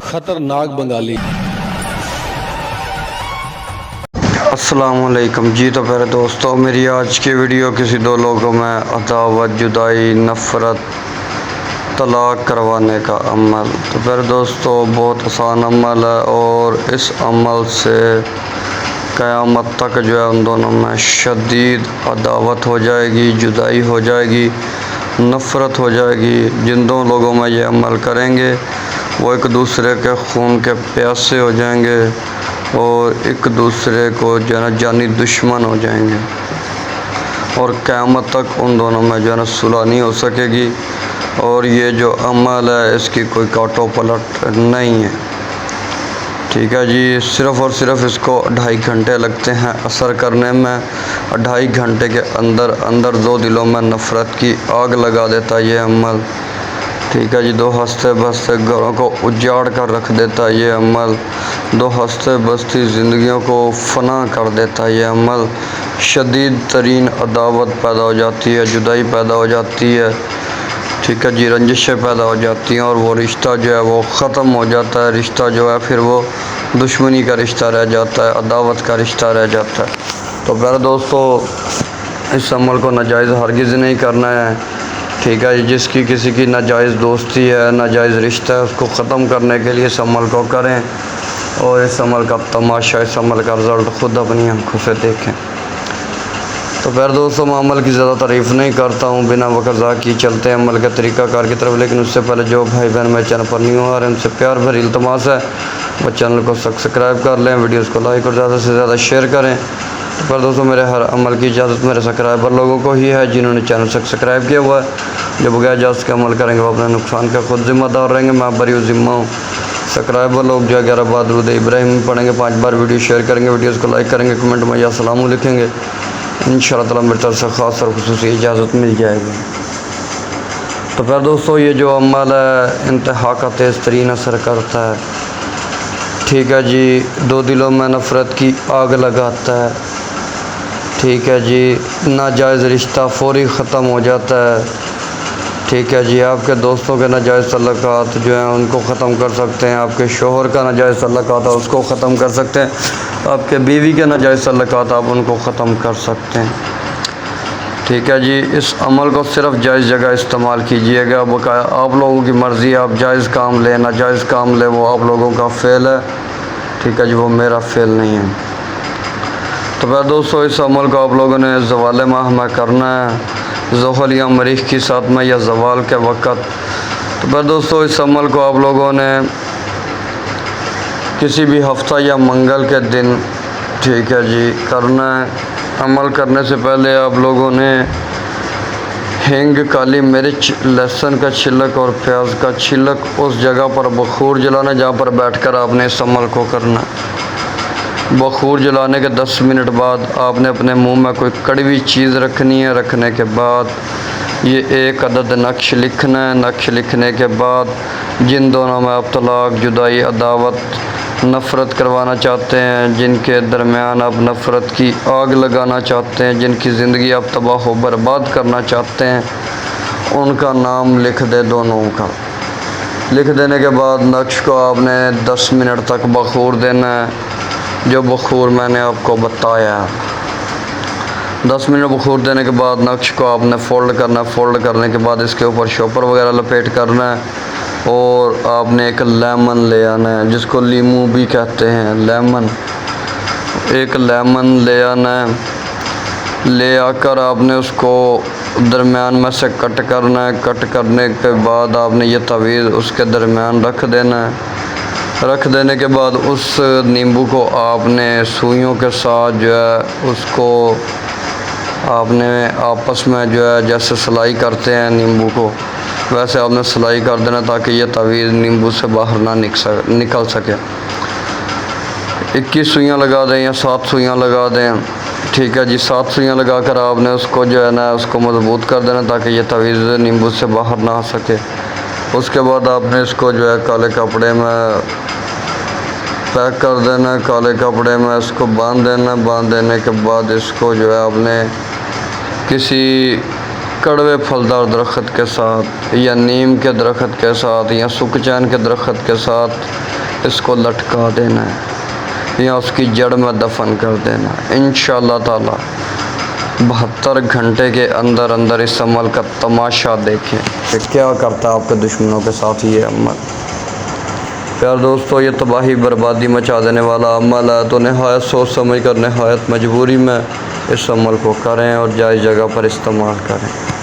खतरनाक बंगाली। अस्सलाम वालेकुम जी। तो प्यारे दोस्तों, मेरी आज की वीडियो किसी दो लोगों में अदावत, जुदाई, नफ़रत, तलाक करवाने का अमल। तो प्यारे दोस्तों, बहुत आसान अमल है और इस अमल से क़यामत तक जो है उन दोनों में शदीद अदावत हो जाएगी, जुदाई हो जाएगी, नफ़रत हो जाएगी। जिन दो लोगों में ये अमल करेंगे वो एक दूसरे के खून के प्यासे हो जाएंगे और एक दूसरे को जो है ना जानी दुश्मन हो जाएंगे और क़यामत तक उन दोनों में जो है ना सुलह नहीं हो सकेगी। और ये जो अमल है इसकी कोई काटो पलट नहीं है, ठीक है जी। सिर्फ़ और सिर्फ इसको 2.5 घंटे लगते हैं असर करने में। 2.5 घंटे के अंदर अंदर दो दिलों में नफ़रत की आग लगा देता है ये अमल, ठीक है जी। दो हंसते बसते घरों को उजाड़ कर रख देता है ये अमल। दो हंसते बसती ज़िंदगियों को फना कर देता है ये अमल। शदीद तरीन अदावत पैदा हो जाती है, जुदाई पैदा हो जाती है, ठीक है जी। रंजिशें पैदा हो जाती हैं और वो रिश्ता जो है वो ख़त्म हो जाता है। रिश्ता जो है फिर वो दुश्मनी का रिश्ता रह जाता है, अदावत का रिश्ता रह जाता है। तो प्यारे दोस्तों, इस अमल को नाजायज़ हरगिज़ नहीं करना है, ठीक है। जिसकी किसी की नाजायज़ दोस्ती है, नाजायज़ रिश्ता है, उसको ख़त्म करने के लिए इस अमल को करें और इस अमल का तमाशा, इस अमल का रिज़ल्ट ख़ुद अपनी आँखों से देखें। तो प्यारे दोस्तों, मैं अमल की ज़्यादा तारीफ़ नहीं करता हूँ, बिना वक़्त ज़ाया की चलते हैं अमल के तरीक़ाकार की तरफ। लेकिन उससे पहले जो भाई बहन मेरे चैनल पर न्यू आ रहे हैं उनसे प्यार भरी इल्तमास है वो चैनल को सब्सक्राइब कर लें, वीडियोज़ को लाइक और ज़्यादा से ज़्यादा शेयर करें। तो प्यारे दोस्तों, मेरे हर अमल की इजाज़त मेरे सब्सक्राइबर लोगों को ही है जिन्होंने चैनल सब्सक्राइब किया हुआ है। जो बगैर इजाज़त के अमल करेंगे वो अपने नुकसान का खुद ज़िम्मेदार रहेंगे। मैं बरी ज़िम्मा हूँ। सब्सक्राइबर लोग जो 11 बार दुरूद इब्राहिम पढ़ेंगे, 5 बार वीडियो शेयर करेंगे, वीडियोज़ को लाइक करेंगे, कमेंट में या सलाम लिखेंगे, इंशाअल्लाह ताला मेरी तरफ से ख़ास और ख़ुसूसी इजाज़त मिल जाएगी। तो फिर दोस्तों, ये जो अमल है इंतहा का तेज़ तरीन असर करता है, ठीक है जी। दो दिलों में नफ़रत की आग लगाता है, ठीक है जी। नाजायज़ रिश्ता फ़ौरी ख़त्म हो जाता है, ठीक है जी। आपके दोस्तों के नाजायज़ तल्लुकात जो हैं उनको ख़त्म कर सकते हैं। आपके शोहर का नाजायज़ तल्लुकात है उसको ख़त्म कर सकते हैं। आपके बीवी के नाजायज़ तल्लुकात आप उनको ख़त्म कर सकते हैं, ठीक है जी। इस अमल को सिर्फ जायज़ जगह इस्तेमाल कीजिएगा। बकाया आप लोगों की मर्ज़ी, आप जायज़ काम लें, नाजायज़ काम लें, वो आप लोगों का फ़ेल है, ठीक है जी। वो मेरा फ़ेल नहीं है। तो फिर दोस्तों, इस अमल को आप लोगों ने ज़वाल माह में करना है, ज़ुहल या मरीख़ की साथ में या ज़वाल के वक़्त। तो फिर दोस्तों, इस अमल को आप लोगों ने किसी भी हफ्ता या मंगल के दिन, ठीक है जी, करना है। अमल करने से पहले आप लोगों ने हींग, काली मिर्च, लहसुन का छिलक और प्याज का छिलक उस जगह पर बखूर जलाना जहाँ पर बैठकर आपने इस अमल को करना। बखूर जलाने के 10 मिनट बाद आपने अपने मुंह में कोई कड़वी चीज़ रखनी है। रखने के बाद ये 1 अदद नक्श लिखना है। नक्श लिखने के बाद जिन दोनों में आप तलाक, जुदाई, अदावत, नफ़रत करवाना चाहते हैं, जिनके दरमियान आप नफ़रत की आग लगाना चाहते हैं, जिनकी ज़िंदगी आप तबाह व बर्बाद करना चाहते हैं, उनका नाम लिख दे दोनों का। लिख देने के बाद नक्श को आपने 10 मिनट तक बखूर देना है, जो बखूर मैंने आपको बताया। 10 मिनट बखूर देने के बाद नक्श को आपने फ़ोल्ड करना है। फ़ोल्ड करने के बाद इसके ऊपर शॉपर वगैरह लपेट करना है और आपने एक लेमन ले आना है, जिसको लीमू भी कहते हैं, लेमन। एक लेमन ले आना है। ले आकर आपने उसको दरमियान में से कट करना है। कट करने के बाद आपने ये तवीज़ उसके दरमियान रख देना है। रख देने के बाद उस नींबू को आपने सुइयों के साथ जो है उसको आपने आपस में जो है जैसे सिलाई करते हैं नींबू को, वैसे आपने सिलाई कर देना ताकि ये तवीज़ नींबू से बाहर ना निकल सके। 21 सुइयाँ लगा दें या 7 सुइयाँ लगा दें, ठीक है जी। 7 सुइयाँ लगा कर आपने उसको जो है ना उसको मजबूत कर देना ताकि ये तवीज़ नींबू से बाहर ना आ सके। उसके बाद आपने इसको जो है काले कपड़े में पैक कर देना है। काले कपड़े में इसको बांध देना। बांध देने के बाद इसको जो है आपने किसी کڑوے پھلدار درخت کے ساتھ یا نیم کے درخت کے ساتھ یا سکچین کے درخت کے ساتھ اس کو لٹکا دینا ہے یا اس کی جڑ میں دفن کر دینا ہے۔ انشاءاللہ تعالی 72 گھنٹے کے اندر اندر اس عمل کا تماشا دیکھیں کہ کیا کرتا ہے آپ کے دشمنوں کے ساتھ یہ عمل۔ پیار دوستو، یہ تباہی بربادی مچا دینے والا عمل ہے، تو نہایت سوچ سمجھ کر، نہایت مجبوری میں اس عمل کو کریں اور جائز جگہ پر استعمال کریں۔